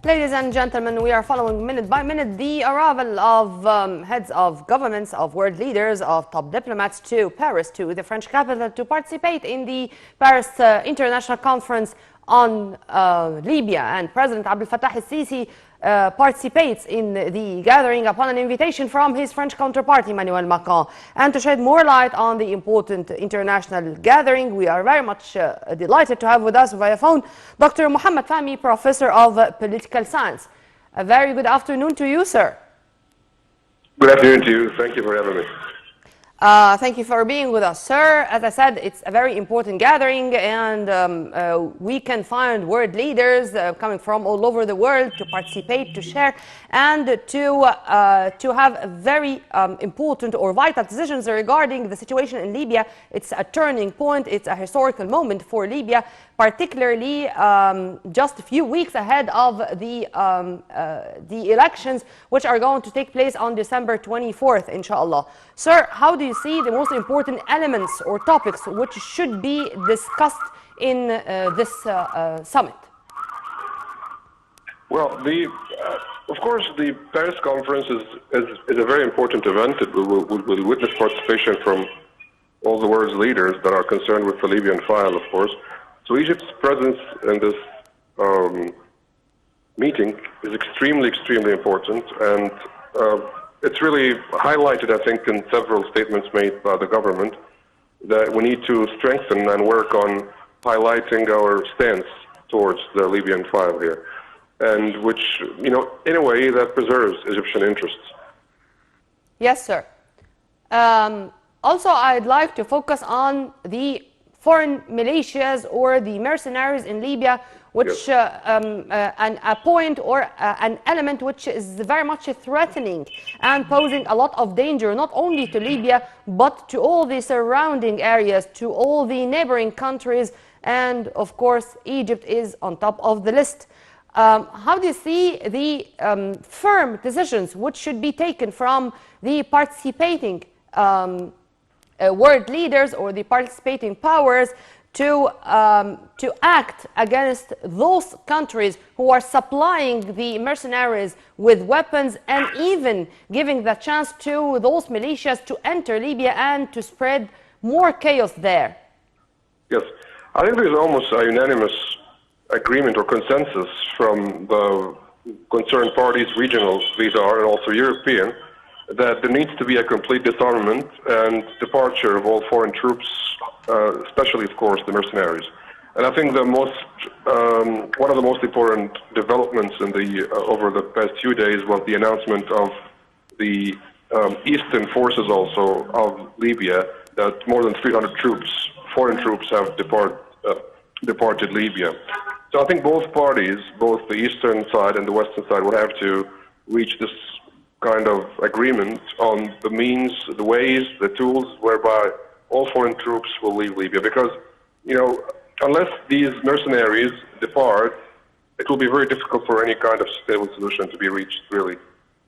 Ladies and gentlemen, we are following minute by minute the arrival of heads of governments, of world leaders, of top diplomats to Paris, to the French capital, to participate in the Paris International Conference on Libya. And President Abdel Fattah el-Sisi participates in the gathering upon an invitation from his French counterpart, Emmanuel Macron. And to shed more light on the important international gathering, we are very much delighted to have with us via phone Dr Mohamed Fahmy, Professor of Political Science. A very good afternoon to you, sir. Good afternoon to you. Thank you for having me. Thank you for being with us, sir. As I said, it's a very important gathering, and we can find world leaders coming from all over the world to participate, to share, and to have very important or vital decisions regarding the situation in Libya. It's a turning point. It's a historical moment for Libya, particularly just a few weeks ahead of the elections, which are going to take place on December 24th, inshallah. Sir, how do you see the most important elements or topics which should be discussed in this summit? Well, of course, the Paris conference is a very important event. It will witness participation from all the world's leaders that are concerned with the Libyan file, of course. So Egypt's presence in this meeting is extremely important, and it's really highlighted, I think, in several statements made by the government that we need to strengthen and work on highlighting our stance towards the Libyan file here, and which, you know, in a way that preserves Egyptian interests. Yes, sir. Also, I'd like to focus on the foreign militias or the mercenaries in Libya, which a point or an element which is very much threatening and posing a lot of danger, not only to Libya, but to all the surrounding areas, to all the neighboring countries, and of course, Egypt is on top of the list. How do you see the firm decisions which should be taken from the participating world leaders or the participating powers to act against those countries who are supplying the mercenaries with weapons and even giving the chance to those militias to enter Libya and to spread more chaos there? Yes, I think there's almost a unanimous agreement or consensus from the concerned parties, regional these are, and also European, that there needs to be a complete disarmament and departure of all foreign troops, especially, of course, the mercenaries. And I think the one of the most important developments in over the past few days was the announcement of the eastern forces also of Libya, that more than 300 troops, foreign troops, have departed Libya. So I think both parties, both the eastern side and the western side, will have to reach this kind of agreement on the means, the ways, the tools whereby all foreign troops will leave Libya. Because, you know, unless these mercenaries depart, it will be very difficult for any kind of stable solution to be reached, really,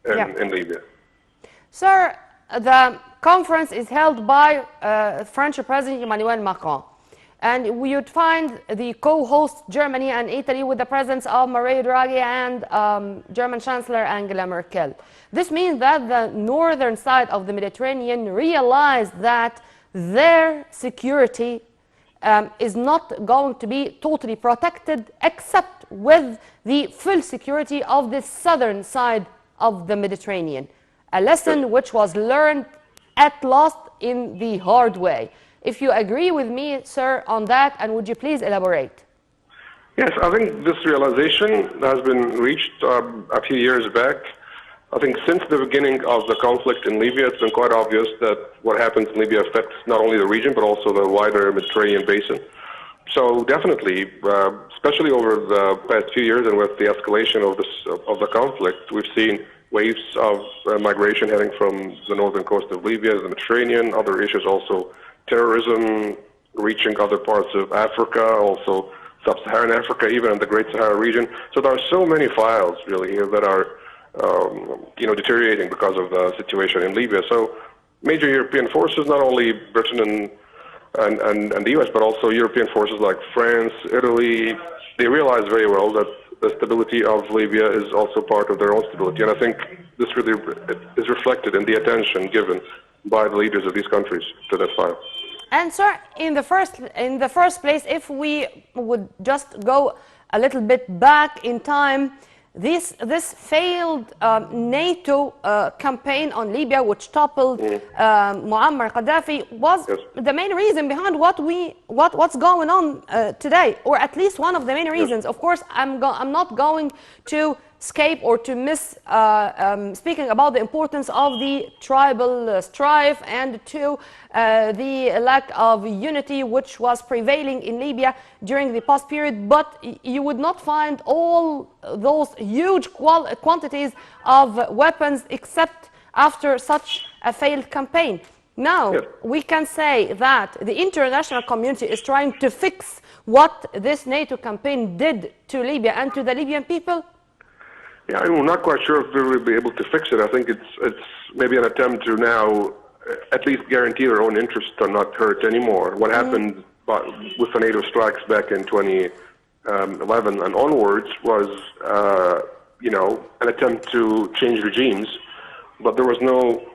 in Libya. Sir, the conference is held by French President Emmanuel Macron. And we would find the co-hosts Germany and Italy with the presence of Mario Draghi and German Chancellor Angela Merkel. This means that the northern side of the Mediterranean realized that their security is not going to be totally protected except with the full security of the southern side of the Mediterranean. A lesson which was learned at last in the hard way. If you agree with me, sir, on that, and would you please elaborate? Yes, I think this realization has been reached a few years back. I think since the beginning of the conflict in Libya, it's been quite obvious that what happens in Libya affects not only the region, but also the wider Mediterranean basin. So definitely, especially over the past few years and with the escalation of the conflict, we've seen waves of migration heading from the northern coast of Libya to the Mediterranean, other issues also terrorism reaching other parts of Africa, also sub-Saharan Africa, even in the Great Sahara region. So there are so many files really here that are deteriorating because of the situation in Libya. So major European forces, not only Britain and the US, but also European forces like France, Italy, they realize very well that the stability of Libya is also part of their own stability. And I think this really is reflected in the attention given by the leaders of these countries to that file. And sir, in the first place, if we would just go a little bit back in time, this failed NATO campaign on Libya, which toppled Muammar Gaddafi, was the main reason behind what's going on today, or at least one of the main reasons. Of course, I'm not going to escape or to miss speaking about the importance of the tribal strife and to the lack of unity which was prevailing in Libya during the past period, but you would not find all those huge quantities of weapons except after such a failed campaign. Now, we can say that the international community is trying to fix what this NATO campaign did to Libya and to the Libyan people. Yeah, I'm not quite sure if we will be able to fix it. I think it's maybe an attempt to now at least guarantee their own interests are not hurt anymore. What happened with the NATO strikes back in 2011 and onwards was, an attempt to change regimes, but there was no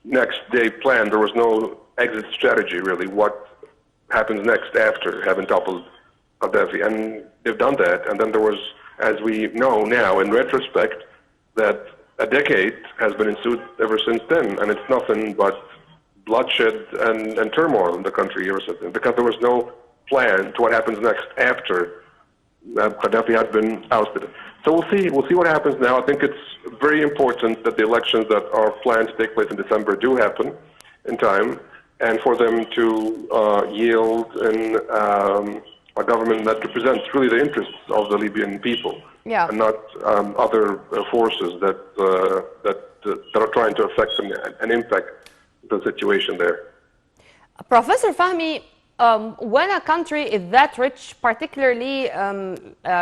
next day plan. There was no exit strategy, really. What happens next after having toppled Gaddafi? And they've done that, and then there was, as we know now in retrospect, that a decade has been ensued ever since then, and it's nothing but bloodshed and turmoil in the country ever since then, because there was no plan to what happens next after Gaddafi had been ousted. So we'll see what happens now. I think it's very important that the elections that are planned to take place in December do happen in time, and for them to yield in a government that represents really the interests of the Libyan people, and not other forces that are trying to affect and impact the situation there. Professor Fahmy, when a country is that rich, particularly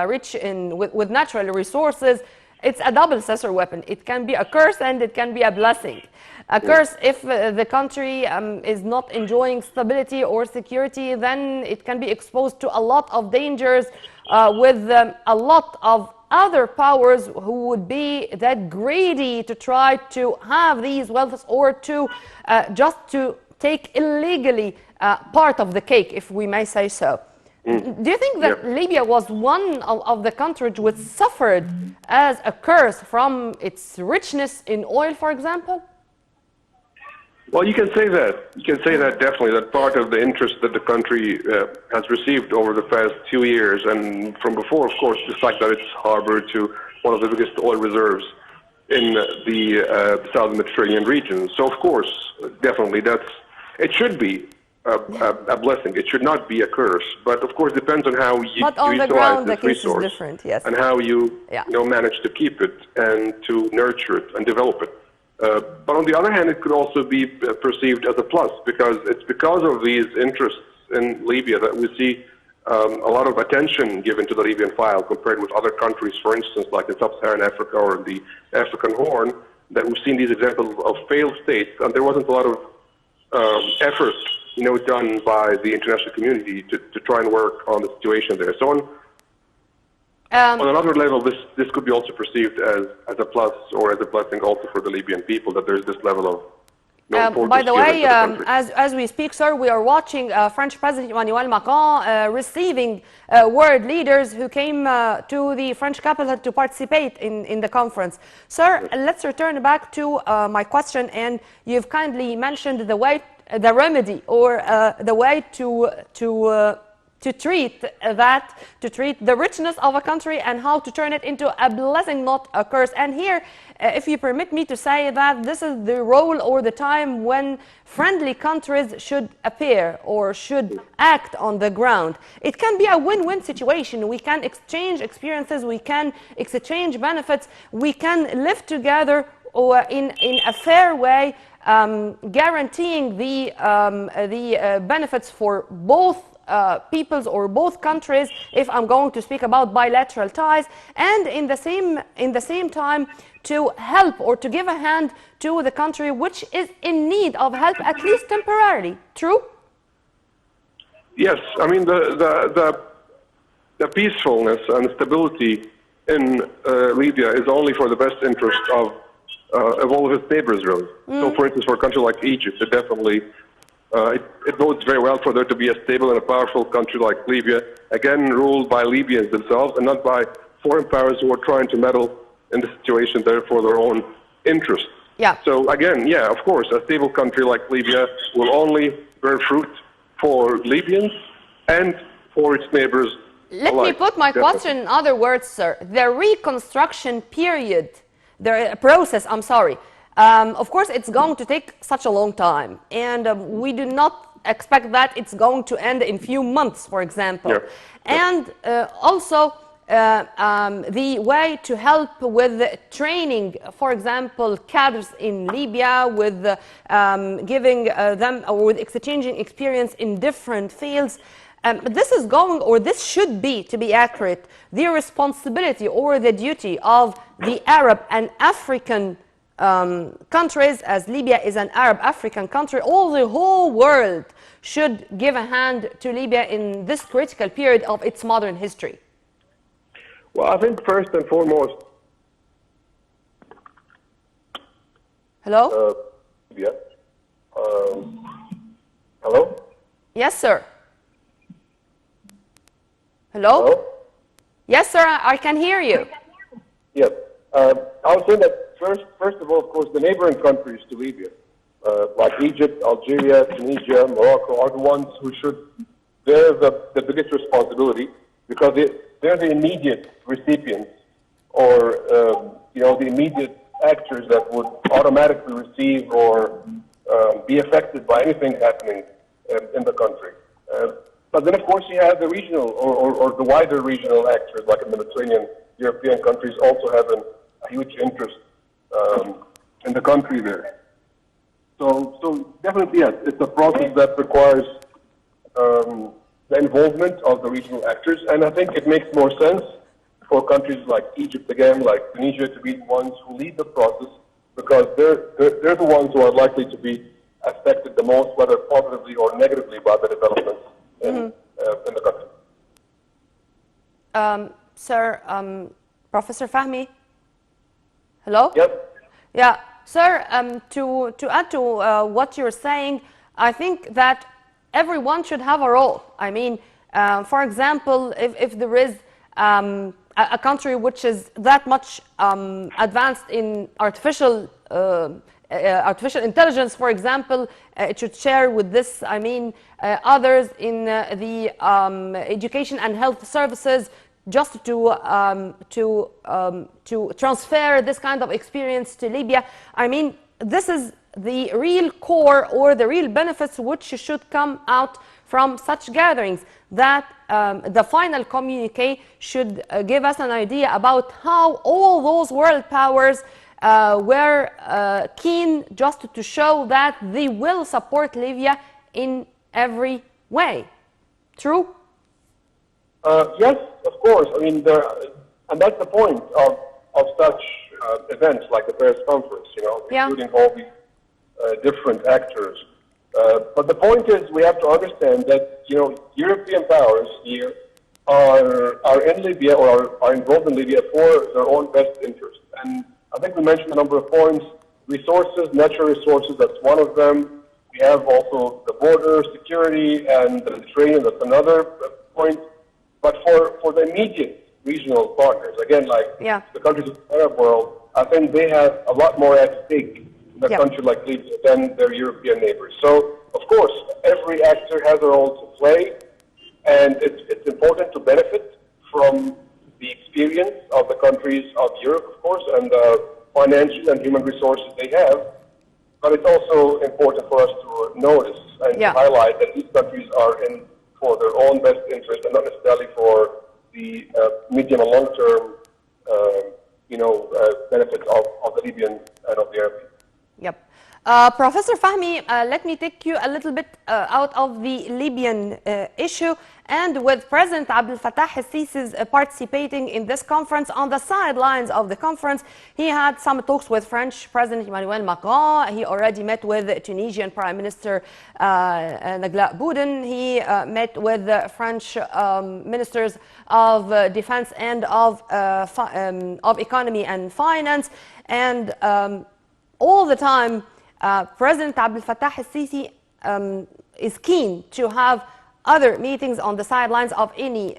rich with natural resources, it's a double scissor weapon. It can be a curse and it can be a blessing. A curse if the country is not enjoying stability or security, then it can be exposed to a lot of dangers with a lot of other powers who would be that greedy to try to have these wealths or to just to take illegally part of the cake, if we may say so. Do you think that Libya was one of the countries which suffered as a curse from its richness in oil, for example? Well, you can say that. You can say that definitely, that part of the interest that the country has received over the past few years, and from before, of course, the fact that it's harbor to one of the biggest oil reserves in the southern Mediterranean region. So, of course, definitely, it should be a blessing. It should not be a curse. But, of course, it depends on how you utilize this resource and how you manage to keep it and to nurture it and develop it. But on the other hand, it could also be perceived as a plus, because it's because of these interests in Libya that we see a lot of attention given to the Libyan file compared with other countries, for instance, like in sub-Saharan Africa or the African Horn, that we've seen these examples of failed states, and there wasn't a lot of effort, done by the international community to try and work on the situation there. So on another level, this could be also perceived as a plus or as a blessing also for the Libyan people, that there's this level of by the way, as we speak, sir, we are watching French President Emmanuel Macron receiving world leaders who came to the French capital to participate in the conference. Sir, let's return back to my question, and you've kindly mentioned the remedy or the way to treat the richness of a country and how to turn it into a blessing, not a curse. And here, if you permit me to say that this is the role or the time when friendly countries should appear or should act on the ground. It can be a win-win situation. We can exchange experiences, we can exchange benefits, we can live together or in a fair way, guaranteeing the benefits for both peoples or both countries, if I'm going to speak about bilateral ties, and in the same time to help or to give a hand to the country which is in need of help, at least temporarily. True? Yes, I mean the peacefulness and stability in Libya is only for the best interest of all of its neighbors, really. So, for instance, for a country like Egypt, it definitely it bodes very well for there to be a stable and a powerful country like Libya, again ruled by Libyans themselves and not by foreign powers who are trying to meddle in the situation there for their own interests. Yeah. So again, yeah, of course, a stable country like Libya will only bear fruit for Libyans and for its neighbors. Let me put my question in other words, sir. The reconstruction period, the process, I'm sorry, of course it's going to take such a long time, and we do not expect that it's going to end in few months, for example. Yeah. And also the way to help with training, for example, cadres in Libya, with giving them, or with exchanging experience in different fields. This is going, or this should be, to be accurate, the responsibility or the duty of the Arab and African countries, as Libya is an Arab African country. All the whole world should give a hand to Libya in this critical period of its modern history. Well, I think first and foremost. Hello? Yeah. Hello? Yes, sir. Hello? Hello? Yes, sir, I can hear you. Yes. I was saying that first of all, of course, the neighboring countries to Libya, like Egypt, Algeria, Tunisia, Morocco, are the ones who should bear the biggest responsibility, because they're the immediate recipients, or the immediate actors that would automatically receive or be affected by anything happening in the country. But then, of course, you have the regional or the wider regional actors, like in the Mediterranean. European countries also have a huge interest in the country there. So definitely, yes, it's a process that requires the involvement of the regional actors, and I think it makes more sense for countries like Egypt, again, like Tunisia, to be the ones who lead the process, because they're the ones who are likely to be affected the most, whether positively or negatively, by the developments in the country. Sir, Professor Fahmy? Hello? Yep. Yeah, sir, to add to what you're saying, I think that everyone should have a role. I mean, for example, if there is a country which is that much advanced in artificial intelligence, for example, it should share with this, I mean, others in the education and health services, just to transfer this kind of experience to Libya. I mean, this is the real core or the real benefits which should come out from such gatherings, that the final communique should give us an idea about how all those world powers were keen just to show that they will support Libya in every way. True? Yes, of course. I mean, and that's the point of such events like the Paris Conference, including all these different actors. But the point is, we have to understand that, European powers here are in Libya, or are involved in Libya for their own best interest. And I think we mentioned a number of points: resources, natural resources, that's one of them. We have also the border security and the Mediterranean, that's another point. But for the immediate regional partners, again, like the countries of the Arab world, I think they have a lot more at stake in a country like Libya than their European neighbors. So, of course, every actor has a role to play, and it's important to benefit from the experience of the countries of Europe, of course, and the financial and human resources they have. But it's also important for us to notice and to highlight that these countries are in for their own best interest, and not necessarily for the medium and long-term, benefits of the Libyan and of the Arab people. Yep. Professor Fahmy, let me take you a little bit out of the Libyan issue. And with President Abdel Fattah el-Sisi's participating in this conference, on the sidelines of the conference, he had some talks with French President Emmanuel Macron. He already met with Tunisian Prime Minister Nagla Bouden. He met with the French ministers of defense and of economy and finance. And all the time, President Abdel Fattah el-Sisi is keen to have other meetings on the sidelines of any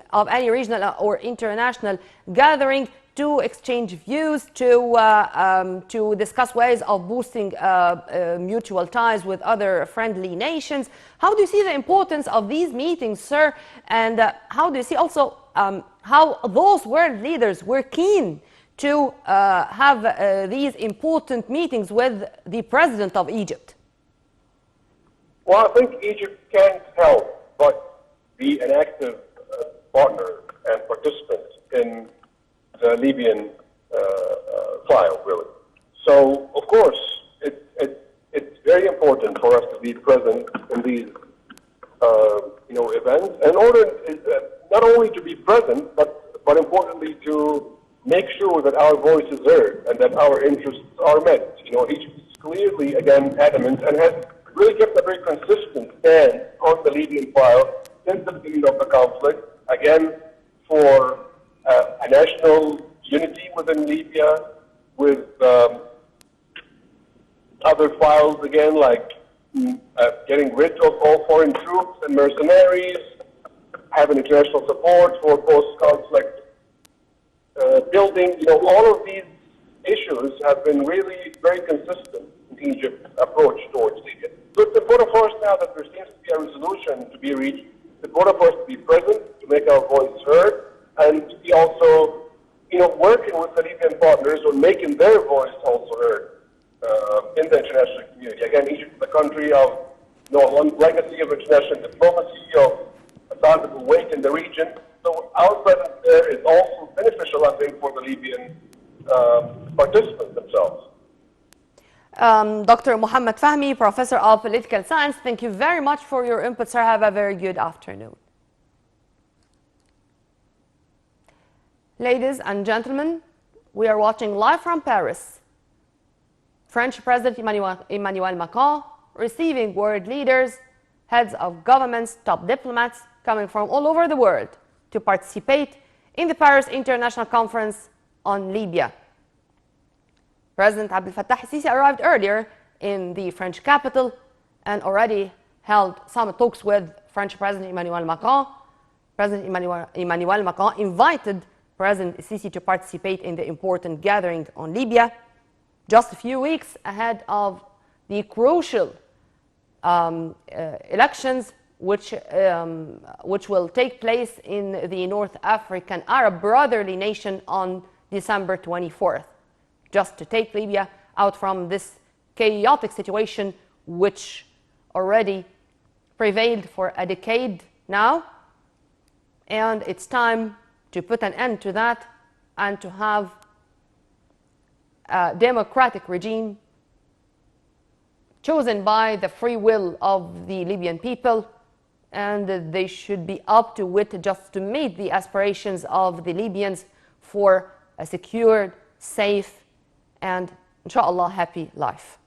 regional or international gathering to exchange views, to discuss ways of boosting mutual ties with other friendly nations. How do you see the importance of these meetings, sir? And how do you see also how those world leaders were keen to have these important meetings with the president of Egypt? Well, I think Egypt can't help but be an active partner and participant in the Libyan file, really. So, of course, it's very important for us to be present in these events, in order not only to be present, but importantly to make sure that our voice is heard and that our interests are met. Egypt is clearly, again, adamant and has really kept a very consistent stand on the Libyan file since the beginning of the conflict, again, for a national unity within Libya, with other files, again, like getting rid of all foreign troops and mercenaries, having international support for post-conflict building. All of these issues have been really very consistent in Egypt's approach towards Libya. So it's important for us now that there seems to be a resolution to be reached. It's important for us to be present, to make our voice heard, and to be also, working with the Libyan partners on making their voice also heard in the international community. Again, Egypt is a country of a long legacy of international diplomacy, of a sizable weight in the region. So our presence there is also beneficial, I think, for the Libyan participants themselves. Dr. Mohamed Fahmy, Professor of Political Science, thank you very much for your input, sir. Have a very good afternoon. Ladies and gentlemen, we are watching live from Paris. French President Emmanuel Macron receiving world leaders, heads of governments, top diplomats coming from all over the world to participate in the Paris International Conference on Libya. President Abdel Fattah el-Sisi arrived earlier in the French capital and already held some talks with French President Emmanuel Macron. President Emmanuel Macron invited President el-Sisi to participate in the important gathering on Libya just a few weeks ahead of the crucial elections which will take place in the North African Arab brotherly nation on December 24th. Just to take Libya out from this chaotic situation which already prevailed for a decade now. And it's time to put an end to that and to have a democratic regime chosen by the free will of the Libyan people, and they should be up to it just to meet the aspirations of the Libyans for a secured, safe, and inshallah happy life.